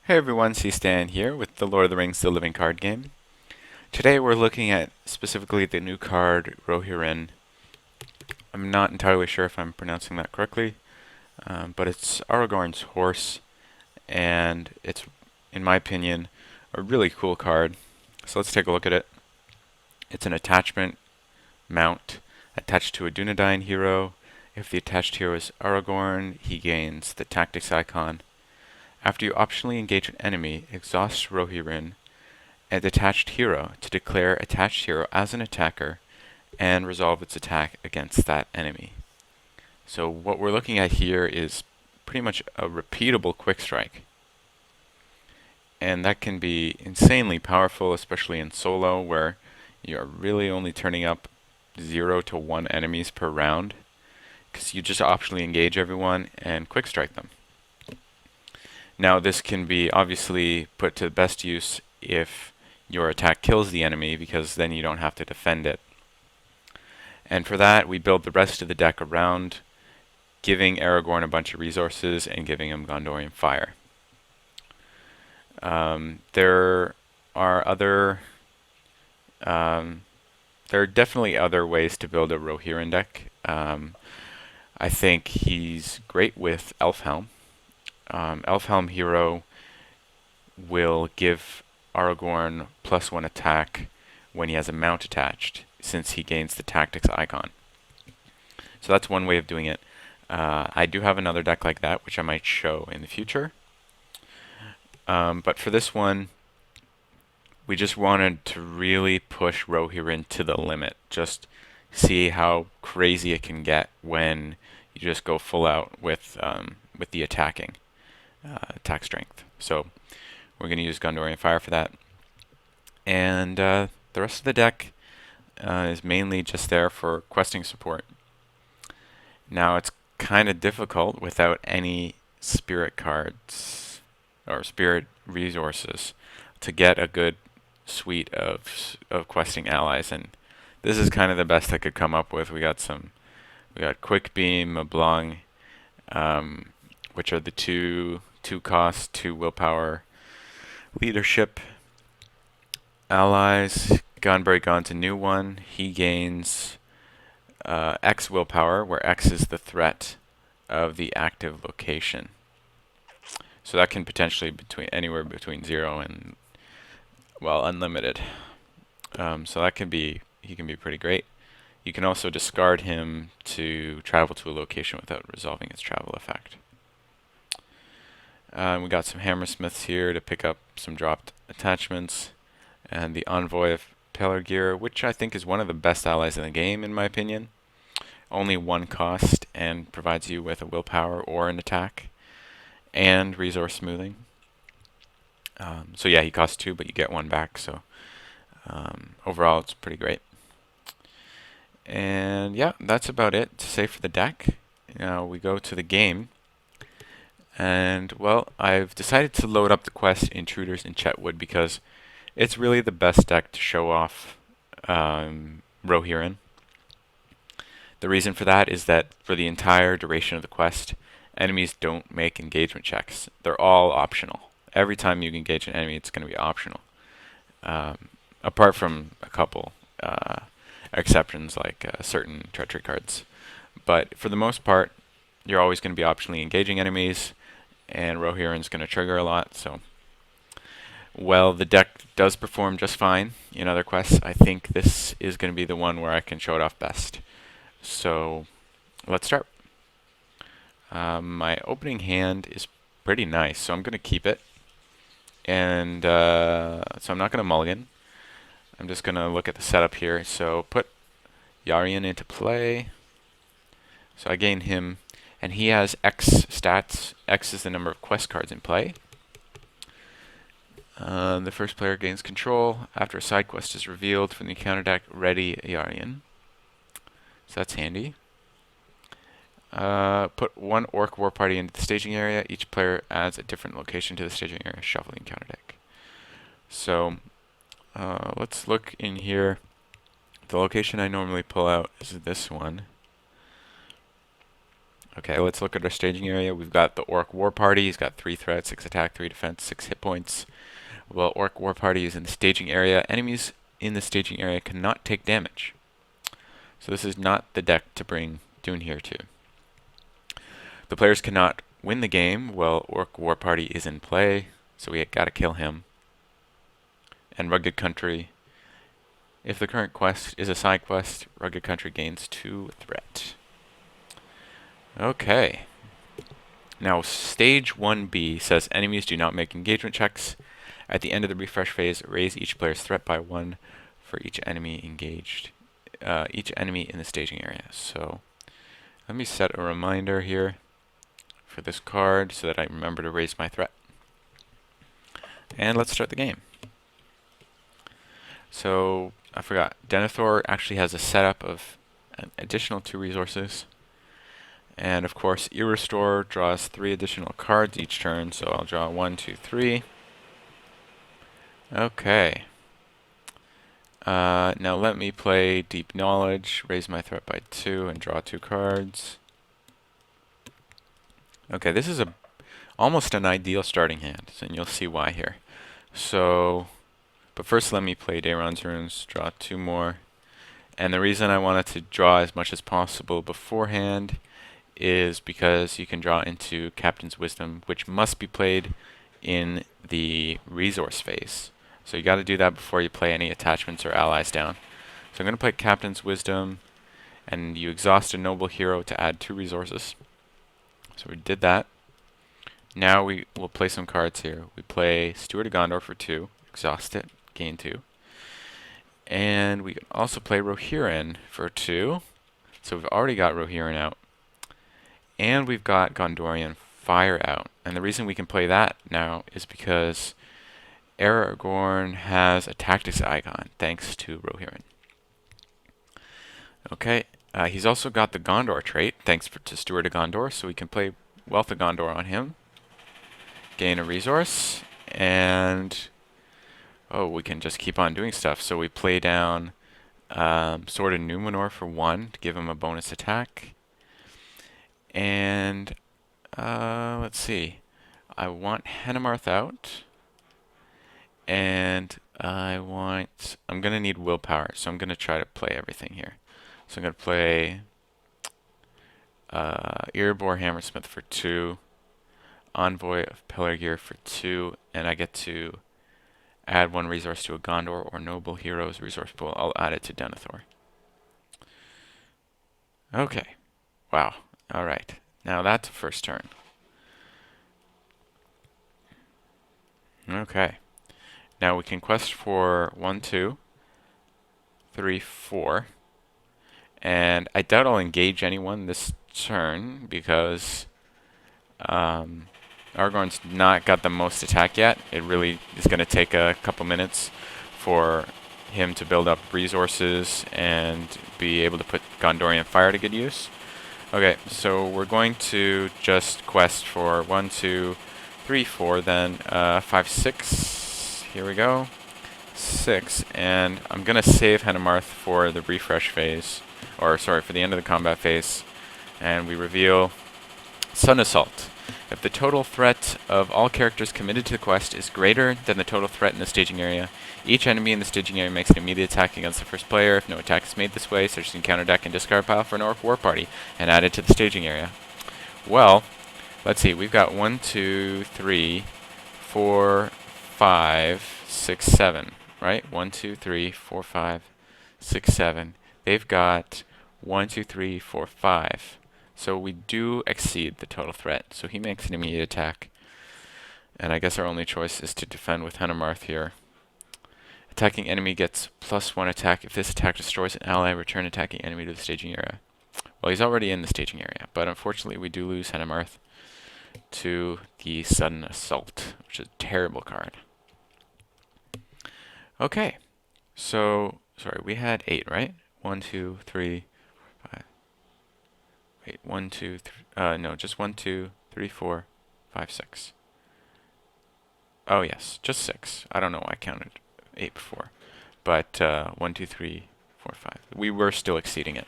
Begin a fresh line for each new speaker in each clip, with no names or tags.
Hey everyone, C-Stan here with the Lord of the Rings The Living Card game. Today we're looking at specifically the new card, Roheryn. I'm not entirely sure if I'm pronouncing that correctly, but it's Aragorn's horse, and it's, in my opinion, a really cool card. So let's take a look at it. It's an attachment mount attached to a Dunedain hero. If the attached hero is Aragorn, he gains the tactics icon. After you optionally engage an enemy, exhaust Roheryn and attached hero to declare attached hero as an attacker and resolve its attack against that enemy. So what we're looking at here is pretty much a repeatable quick strike. And that can be insanely powerful, especially in solo, where you're really only turning up 0 to 1 enemies per round, because you just optionally engage everyone and quick strike them. Now this can be obviously put to the best use if your attack kills the enemy, because then you don't have to defend it. And for that, we build the rest of the deck around giving Aragorn a bunch of resources and giving him Gondorian Fire. There are definitely other ways to build a Roheryn deck. I think he's great with Elfhelm. Elfhelm hero will give Aragorn +1 attack when he has a mount attached, since he gains the tactics icon. So that's one way of doing it. I do have another deck like that, which I might show in the future. But for this one, we just wanted to really push Roheryn to the limit. Just see how crazy it can get when you just go full out with the attacking attack strength. So we're going to use Gondorian Fire for that. And the rest of the deck is mainly just there for questing support. Now it's kind of difficult without any spirit cards or spirit resources to get a good suite of questing allies, and this is kind of the best I could come up with. We got Quick Beam, Mablung, which are the two cost, 2 willpower leadership allies. Gonberry Gon's a new one. He gains X willpower, where X is the threat of the active location. So that can potentially anywhere between 0 and, well, unlimited. So that he can be pretty great. You can also discard him to travel to a location without resolving its travel effect. We got some Hammersmiths here to pick up some dropped attachments, and the Envoy of Pelargir, which I think is one of the best allies in the game, in my opinion. Only 1 cost and provides you with a willpower or an attack, and resource smoothing. So yeah, he costs 2, but you get 1 back. So overall, it's pretty great. And yeah, that's about it to say for the deck. Now we go to the game. And, well, I've decided to load up the quest Intruders and Chetwood because it's really the best deck to show off Roheryn. The reason for that is that for the entire duration of the quest, enemies don't make engagement checks. They're all optional. Every time you engage an enemy, it's going to be optional. Apart from a couple exceptions, like certain treachery cards. But for the most part, you're always going to be optionally engaging enemies, and Roheryn's going to trigger a lot. So, well, the deck does perform just fine in other quests. I think this is going to be the one where I can show it off best. So, let's start. My opening hand is pretty nice, so I'm going to keep it. And so I'm not going to mulligan. I'm just going to look at the setup here. So put Yarion into play. So I gain him, and he has X stats. X is the number of quest cards in play. The first player gains control after a side quest is revealed from the counter deck. Ready Yarion. So that's handy. Put 1 Orc War Party into the staging area. Each player adds a different location to the staging area, shuffling counter deck. So let's look in here. The location I normally pull out is this one. Okay, let's look at our staging area. We've got the Orc War Party. He's got 3 threat, 6 attack, 3 defense, 6 hit points. Well, Orc War Party is in the staging area. Enemies in the staging area cannot take damage. So this is not the deck to bring Dune here to. The players cannot win the game. Well, Orc War Party is in play, so we gotta kill him. And Rugged Country. If the current quest is a side quest, Rugged Country gains 2 threat. Okay. Now, Stage 1B says enemies do not make engagement checks. At the end of the refresh phase, raise each player's threat by 1 for each enemy engaged, each enemy in the staging area. So, let me set a reminder here for this card so that I remember to raise my threat. And let's start the game. So, I forgot. Denethor actually has a setup of an additional 2 resources. And of course, Restore draws 3 additional cards each turn, so I'll draw 1, 2, 3. Okay. Now let me play Deep Knowledge, raise my threat by 2, and draw 2 cards. Okay, this is almost an ideal starting hand, and you'll see why here. So, but first let me play Daeron's Runes, draw 2 more. And the reason I wanted to draw as much as possible beforehand is because you can draw into Captain's Wisdom, which must be played in the resource phase. So you got to do that before you play any attachments or allies down. So I'm going to play Captain's Wisdom, and you exhaust a noble hero to add 2 resources. So we did that. Now we will play some cards here. We play Steward of Gondor for 2, exhaust it, gain 2. And we can also play Roheryn for 2. So we've already got Roheryn out. And we've got Gondorian Fire out. And the reason we can play that now is because Aragorn has a tactics icon, thanks to Roheryn. Okay, he's also got the Gondor trait, thanks to Steward of Gondor, so we can play Wealth of Gondor on him. Gain a resource, and we can just keep on doing stuff. So we play down Sword of Numenor for 1 to give him a bonus attack. And let's see. I want Henemarth out. And I'm going to need willpower, so I'm going to try to play everything here. So I'm going to play Erebor Hammersmith for 2. Envoy of Pelargir for 2. And I get to add 1 resource to a Gondor or Noble Heroes resource pool. I'll add it to Denethor. Okay. Wow. Alright, now that's the first turn. Okay. Now we can quest for 1, 2, 3, 4. And I doubt I'll engage anyone this turn because Aragorn's not got the most attack yet. It really is going to take a couple minutes for him to build up resources and be able to put Gondorian Fire to good use. Okay, so we're going to just quest for 1, 2, 3, 4, then 5, 6. Here we go. 6, and I'm going to save Henemarth for the refresh phase, or sorry, for the end of the combat phase, and we reveal Sun Assault. If the total threat of all characters committed to the quest is greater than the total threat in the staging area, each enemy in the staging area makes an immediate attack against the first player. If no attack is made this way, search the encounter deck and discard pile for an Orc War Party and add it to the staging area. Well, let's see. We've got 1, 2, 3, 4, 5, 6, 7, right? 1, 2, 3, 4, 5, 6, 7. They've got 1, 2, 3, 4, 5. So we do exceed the total threat. So he makes an immediate attack. And I guess our only choice is to defend with Henemarth here. Attacking enemy gets +1 attack. If this attack destroys an ally, return attacking enemy to the staging area. Well, he's already in the staging area, but unfortunately we do lose Henemarth to the Sudden Assault, which is a terrible card. Okay, so, sorry, we had 8, right? 1, 2, 3, 5. Wait, 1, 2, 3, no, just 1, 2, 3, 4, 5, 6. Oh yes, just 6. I don't know why I counted 8 before. But 1, 2, 3, 4, 5. We were still exceeding it.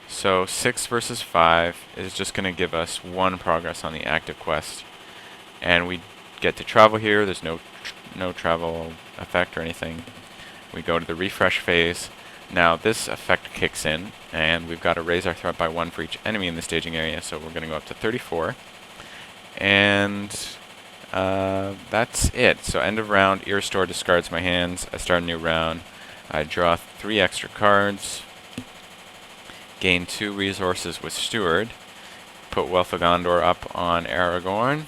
So 6 versus 5 is just going to give us 1 progress on the active quest. And we get to travel here. There's no travel effect or anything. We go to the refresh phase. Now this effect kicks in, and we've got to raise our threat by 1 for each enemy in the staging area, so we're going to go up to 34. And that's it. So end of round, Ear Store discards my hands. I start a new round. I draw 3 extra cards. Gain 2 resources with Steward. Put Wealth of Gondor up on Aragorn.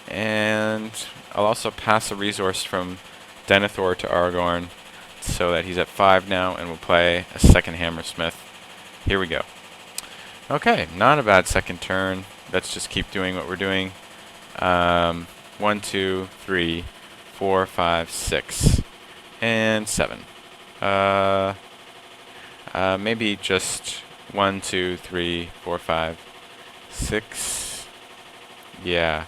And I'll also pass a resource from Denethor to Aragorn so that he's at 5 now, and we'll play a second Hammersmith. Here we go. Okay, not a bad second turn. Let's just keep doing what we're doing. 1, 2, 3, 4, 5, 6, and 7. Maybe just 1, 2, 3, 4, 5, 6. Yeah.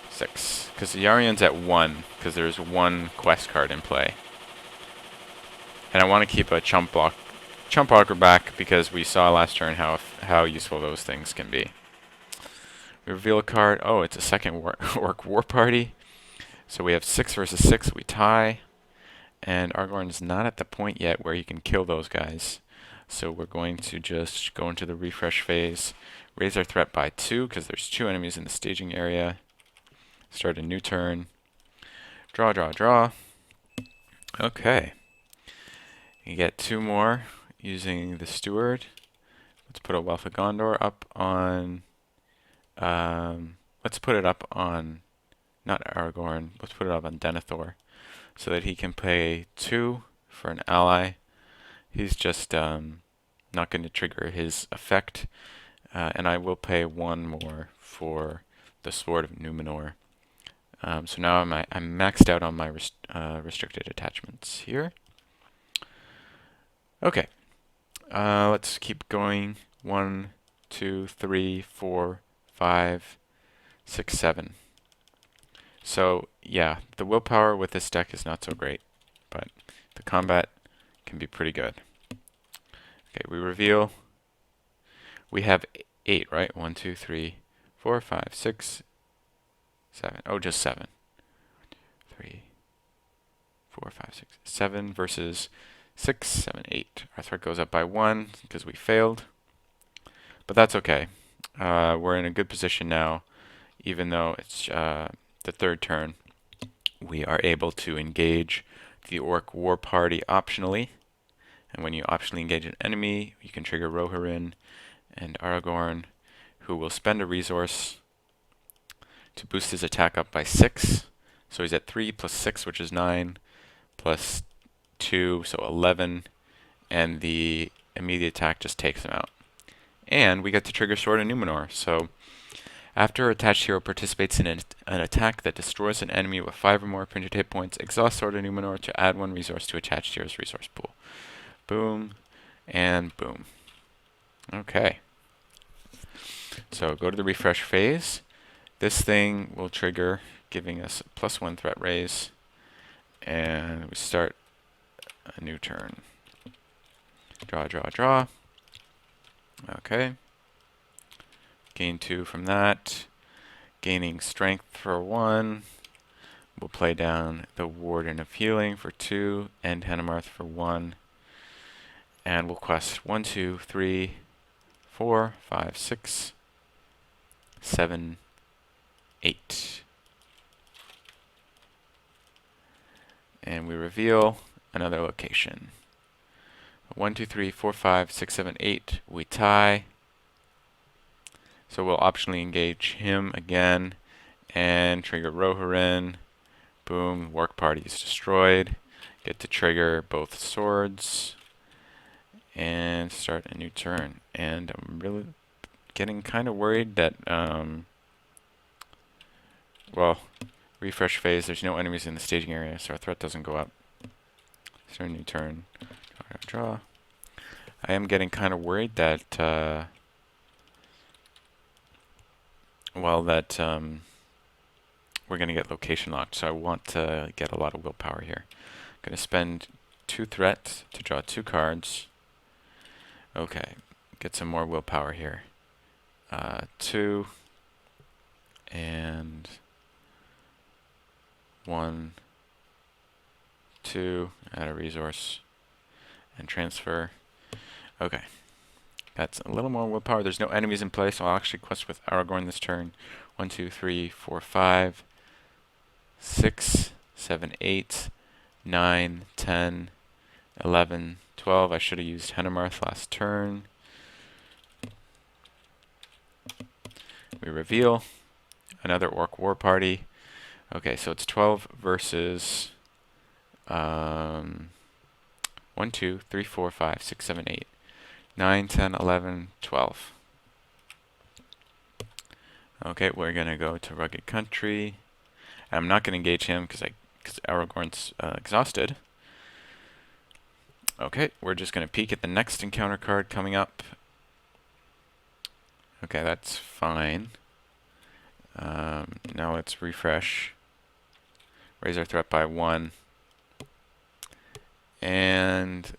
6. Because the Yarion's at 1, because there's 1 quest card in play. And I want to keep a chump blocker back because we saw last turn how useful those things can be. We reveal a card. Oh, it's a second Orc War Party. So we have 6 versus 6. We tie. And Aragorn's not at the point yet where he can kill those guys. So we're going to just go into the refresh phase. Raise our threat by 2 because there's 2 enemies in the staging area. Start a new turn. Draw, draw, draw. Okay. You get 2 more using the Steward. Let's put a Wealth of Gondor up on... let's put it up on... not Aragorn. Let's put it up on Denethor so that he can pay 2 for an ally. He's just not going to trigger his effect. And I will pay 1 more for the Sword of Numenor. So now I'm maxed out on my restricted attachments here. Okay. Let's keep going. 1, 2, 3, 4, 5, 6, 7. So, yeah, the willpower with this deck is not so great, but the combat can be pretty good. Okay, we reveal. We have 8, right? 1, 2, 3, 4, 5, 6, 7. Oh, just 7. 3, 4, 5, 6, 7 versus 6, 7, 8. Our threat goes up by 1 because we failed. But that's okay. We're in a good position now, even though it's the third turn. We are able to engage the Orc War Party optionally. And when you optionally engage an enemy, you can trigger Roheryn and Aragorn, who will spend a resource to boost his attack up by 6. So he's at 3 plus 6, which is 9, plus 2, so 11, and the immediate attack just takes him out. And we get to trigger Sword of Numenor. So after attached hero participates in an attack that destroys an enemy with 5 or more printed hit points, exhaust Sword of Numenor to add 1 resource to attached hero's resource pool. Boom, and boom. Okay. So go to the refresh phase. This thing will trigger, giving us a +1 threat raise. And we start a new turn. Draw, draw, draw. Okay. Gain 2 from that. Gaining strength for 1. We'll play down the Warden of Healing for 2 and Hanemarth for 1. And we'll quest 1, 2, 3, 4, 5, 6, 7, 8. And we reveal another location. 1, 2, 3, 4, 5, 6, 7, 8. We tie. So we'll optionally engage him again and trigger Roheryn. Boom, Work Party is destroyed. Get to trigger both swords and start a new turn. And I'm really getting kind of worried that, well, refresh phase, there's no enemies in the staging area, so our threat doesn't go up. Start a new turn. Draw. I am getting kind of worried that, we're going to get location locked, so I want to get a lot of willpower here. I'm going to spend 2 threats to draw 2 cards. Okay, get some more willpower here. 2 and 1, 2, add a resource and transfer. Okay, that's a little more willpower. There's no enemies in play, so I'll actually quest with Aragorn this turn. 1, 2, 3, 4, 5, 6, 7, 8, 9, 10, 11, 12. I should have used Henemarth last turn. We reveal another Orc War Party. Okay, so it's 12 versus 1, 2, 3, 4, 5, 6, 7, 8, 9, 10, 11, 12. Okay, we're going to go to Rugged Country. I'm not going to engage him because Aragorn's exhausted. Okay, we're just going to peek at the next encounter card coming up. Okay, that's fine. Now let's refresh. Raise our threat by 1. And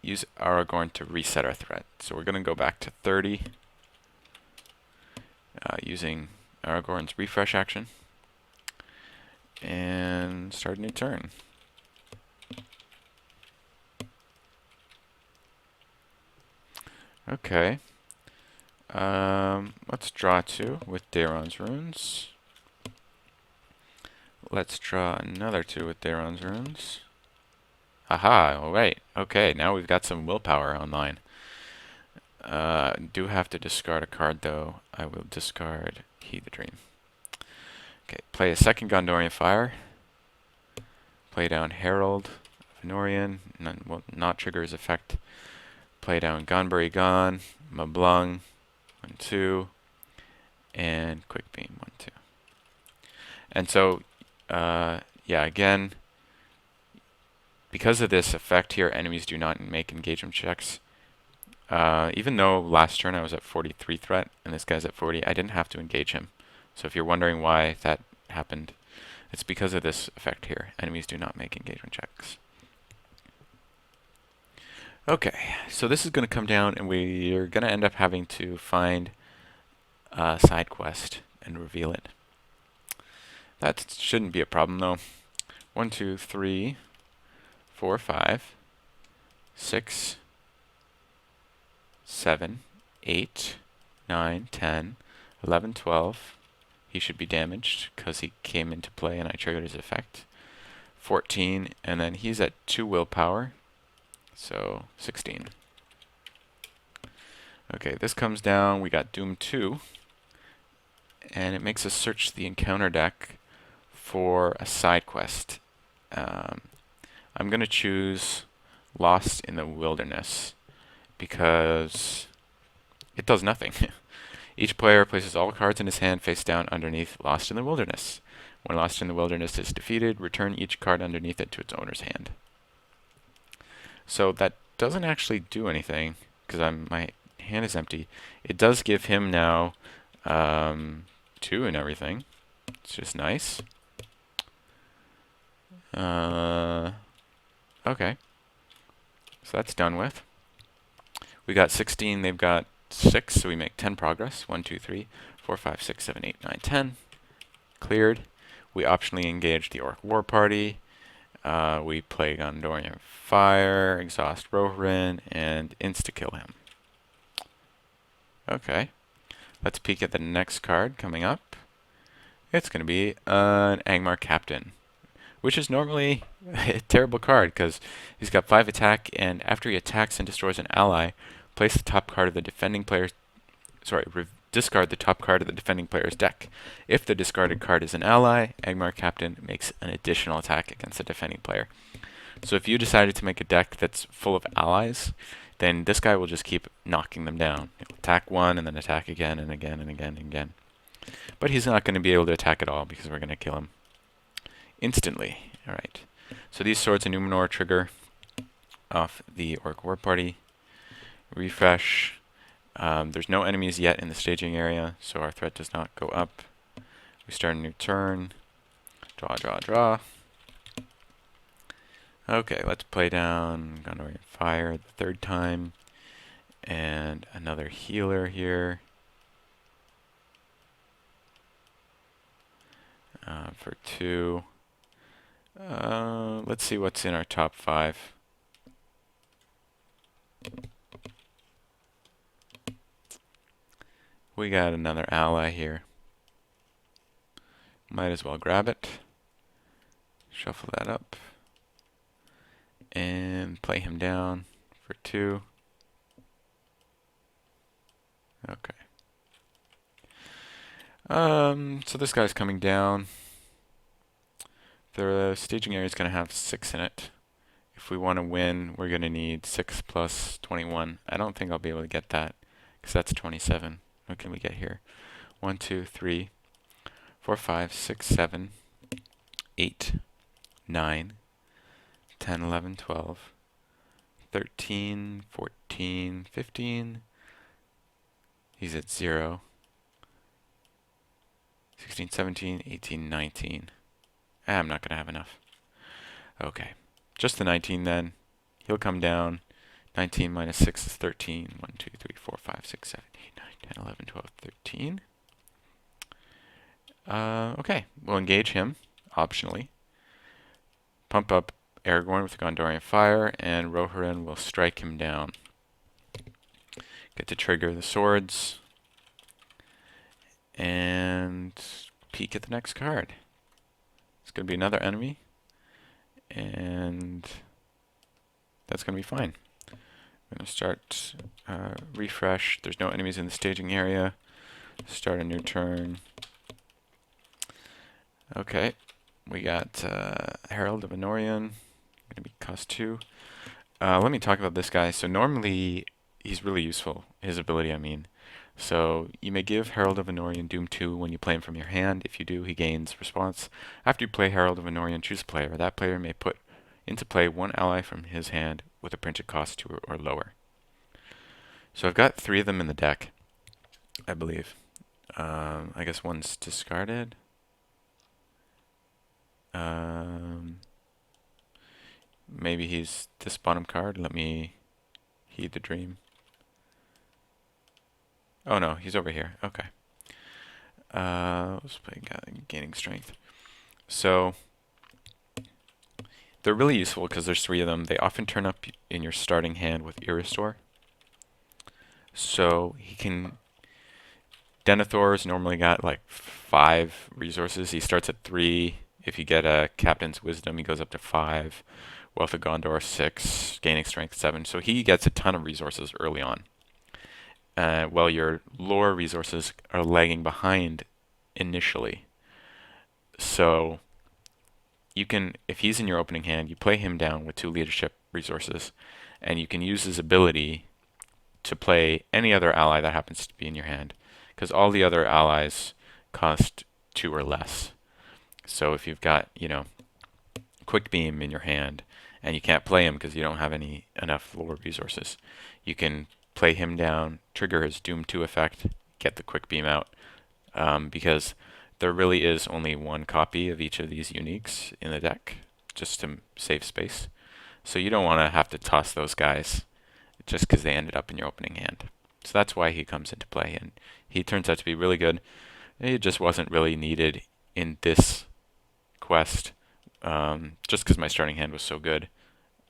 use Aragorn to reset our threat. So we're going to go back to 30 using Aragorn's refresh action. And start a new turn. Okay. Let's draw 2 with Daeron's runes. Let's draw another 2 with Daeron's runes. Aha, alright. Okay, now we've got some willpower online. Do have to discard a card though. I will discard Heed the Dream. Okay, play a second Gondorian Fire. Play down Herald of Anorian. Will not trigger his effect. Play down Gonbury Gone, Mablung, 1, 2, and Quick Beam, 1, 2. And so, yeah, again, because of this effect here, enemies do not make engagement checks. Even though last turn I was at 43 threat and this guy's at 40, I didn't have to engage him. So if you're wondering why that happened, it's because of this effect here. Enemies do not make engagement checks. Okay, so this is going to come down and we're going to end up having to find a side quest and reveal it. That shouldn't be a problem though. 1, 2, 3, 4, 5, 6, 7, 8, 9, 10, 11, 12. He should be damaged because he came into play and I triggered his effect. 14, and then he's at 2 willpower, so 16. Okay, this comes down, we got Doom 2, and it makes us search the encounter deck for a side quest. I'm going to choose Lost in the Wilderness because it does nothing. Each player places all cards in his hand face down underneath Lost in the Wilderness. When Lost in the Wilderness is defeated, return each card underneath it to its owner's hand. So that doesn't actually do anything because my hand is empty. It does give him now 2 and everything. It's just nice. Okay. So that's done with. We got 16, they've got 6, so we make 10 progress. 1, 2, 3, 4, 5, 6, 7, 8, 9, 10. Cleared. We optionally engage the Orc War Party. We play Gondorian Fire, exhaust Roheryn, and insta-kill him. Okay. Let's peek at the next card coming up. It's going to be an Angmar Captain, which is normally a terrible card because he's got 5 attack, and after he attacks and destroys an ally, place the top card of the defending player's... discard the top card of the defending player's deck. If the discarded card is an ally, Angmar Captain makes an additional attack against the defending player. So if you decided to make a deck that's full of allies, then this guy will just keep knocking them down. He'll attack 1 and then attack again and again and again and again. But he's not going to be able to attack at all because we're going to kill him instantly. Alright. So these Swords of Numenor trigger off the Orc War Party. Refresh. There's no enemies yet in the staging area, so our threat does not go up. We start a new turn. Draw, draw, draw. Okay, let's play down Gondorian Fire the 3rd time. And another healer here for 2. Let's see what's in our top 5. We got another ally here. Might as well grab it. Shuffle that up. And play him down for 2. Okay. So this guy's coming down. The staging area is going to have 6 in it. If we want to win, we're going to need 6 plus 21. I don't think I'll be able to get that, because that's 27. What can we get here? 1, 2, 3, 4, 5, 6, 7, 8, 9, 10, 11, 12, 13, 14, 15. He's at 0. 16, 17, 18, 19. I'm not going to have enough. Okay. Just the 19 then. He'll come down. 19 minus 6 is 13. 1, 2, 3, 4, 5, 6, 7, 8, 9, 10, 11, 12, 13. Okay. We'll engage him, optionally. Pump up Aragorn with the Gondorian Fire, and Roheryn will strike him down. Get to trigger the swords. And peek at the next card. It's going to be another enemy. And that's going to be fine. I'm going to start refresh. There's no enemies in the staging area. Start a new turn. Okay. We got Herald of Anorion. Going to be cost 2. Let me talk about this guy. So normally he's really useful. His ability, I mean. So you may give Herald of Anorion Doom 2 when you play him from your hand. If you do, he gains response. After you play Herald of Anorion, choose a player. That player may put into play 1 ally from his hand with a printed cost 2 or lower. So I've got 3 of them in the deck, I believe. I guess one's discarded. Maybe he's this bottom card. Let me heed the dream. Oh no, he's over here. Okay. Let's play gaining strength. So they're really useful because there's 3 of them. They often turn up in your starting hand with Irrestore. So he can. Denethor's normally got like 5 resources. He starts at 3. If you get a Captain's Wisdom, he goes up to 5. Wealth of Gondor 6. Gaining strength 7. So he gets a ton of resources early on. While your lore resources are lagging behind initially. So you can, if he's in your opening hand, you play him down with 2 leadership resources, and you can use his ability to play any other ally that happens to be in your hand, because all the other allies cost 2 or less. So if you've got, Quick Beam in your hand, and you can't play him because you don't have enough lore resources, you can play him down, trigger his Doom 2 effect, get the Quick Beam out, because there really is only 1 copy of each of these uniques in the deck, just to save space. So you don't want to have to toss those guys just because they ended up in your opening hand. So that's why he comes into play, and he turns out to be really good. It just wasn't really needed in this quest, just because my starting hand was so good.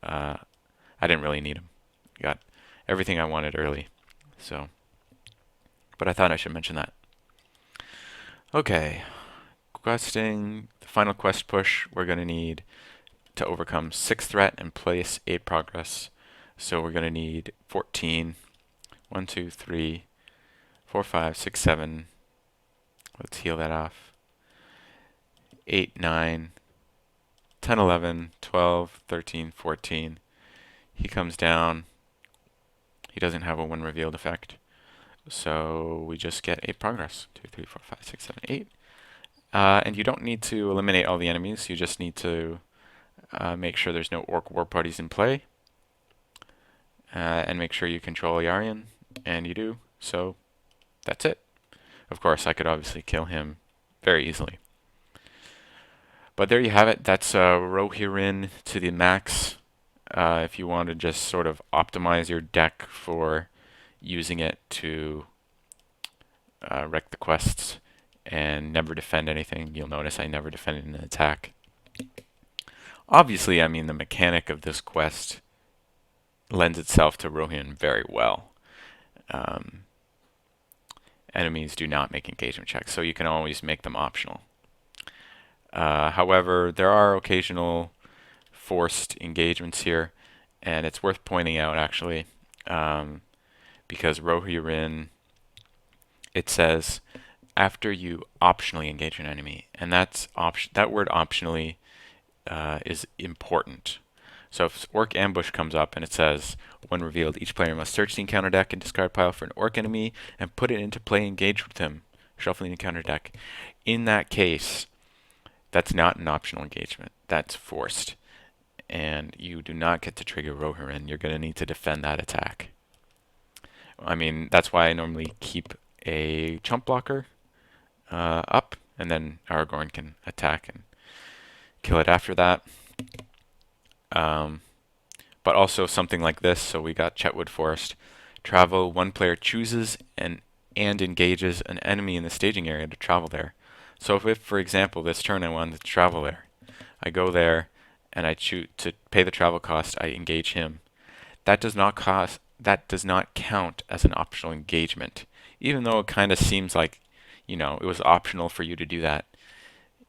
I didn't really need him. Got everything I wanted early. So, but I thought I should mention that. Okay, questing, the final quest push, we're going to need to overcome 6 threat and place 8 progress. So we're going to need 14. 1, 2, 3, 4, 5, 6, 7. Let's heal that off. 8, 9, 10, 11, 12, 13, 14. He comes down. He doesn't have a 1 revealed effect. So we just get 8 progress. 2, 3, 4, 5, 6, 7, 8. And you don't need to eliminate all the enemies. You just need to make sure there's no orc war parties in play. And make sure you control Yarion. And you do. So that's it. Of course, I could obviously kill him very easily. But there you have it. That's Roheryn to the max. If you want to just sort of optimize your deck for using it to wreck the quests and never defend anything. You'll notice I never defended an attack. Obviously, I mean, the mechanic of this quest lends itself to Roheryn very well. Enemies do not make engagement checks, so you can always make them optional. However, there are occasional forced engagements here, and it's worth pointing out actually, because Roheryn, it says after you optionally engage an enemy, and that word optionally is important. So if Orc Ambush comes up and it says, when revealed, each player must search the encounter deck and discard pile for an Orc enemy and put it into play engaged with him, shuffling the encounter deck. In that case, that's not an optional engagement. That's forced. And you do not get to trigger Roheryn. You're going to need to defend that attack. I mean, that's why I normally keep a chump blocker up, and then Aragorn can attack and kill it after that. But also something like this, so we got Chetwood Forest. Travel, one player chooses and engages an enemy in the staging area to travel there. So if, for example, this turn I wanted to travel there, I go there and I choose to pay the travel cost, I engage him. That does not count as an optional engagement. Even though it kind of seems like, it was optional for you to do that.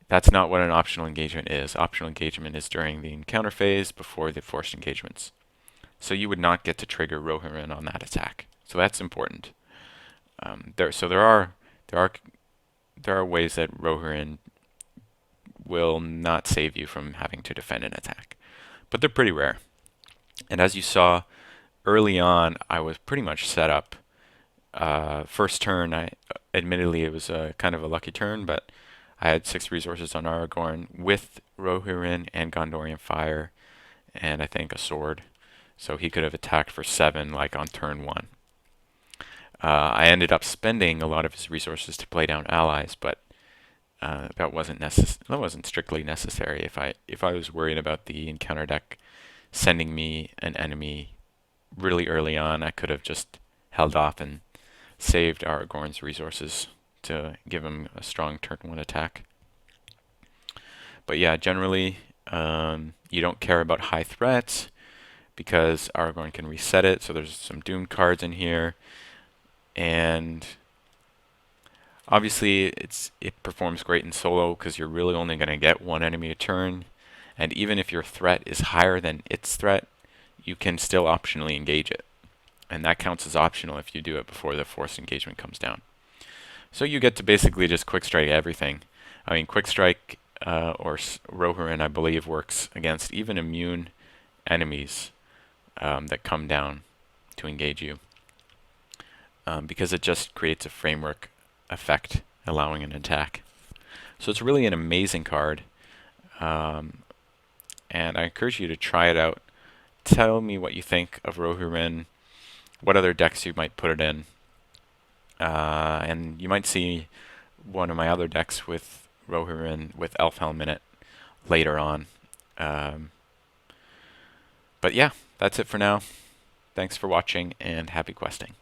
That's not what an optional engagement is. Optional engagement is during the encounter phase before the forced engagements. So you would not get to trigger Roheryn on that attack. So that's important. There are ways that Roheryn will not save you from having to defend an attack, but they're pretty rare. And as you saw early on, I was pretty much set up. First turn, admittedly it was kind of a lucky turn, but I had 6 resources on Aragorn with Roheryn and Gondorian Fire, and I think a sword. So he could have attacked for 7, like on turn 1. I ended up spending a lot of his resources to play down allies, but that wasn't strictly necessary. If I was worried about the encounter deck sending me an enemy really early on, I could have just held off and saved Aragorn's resources to give him a strong turn 1 attack. But yeah, generally, you don't care about high threats because Aragorn can reset it. So there's some doomed cards in here, and obviously it performs great in solo because you're really only going to get 1 enemy a turn, and even if your threat is higher than its threat, you can still optionally engage it, and that counts as optional if you do it before the forced engagement comes down. So you get to basically just quick strike everything. I mean, quick strike or Roheryn, I believe, works against even immune enemies that come down to engage you, because it just creates a framework effect allowing an attack. So it's really an amazing card, and I encourage you to try it out. Tell me what you think of Roheryn, what other decks you might put it in. And you might see one of my other decks with Roheryn with Elfhelm in it later on. But yeah, that's it for now. Thanks for watching and happy questing.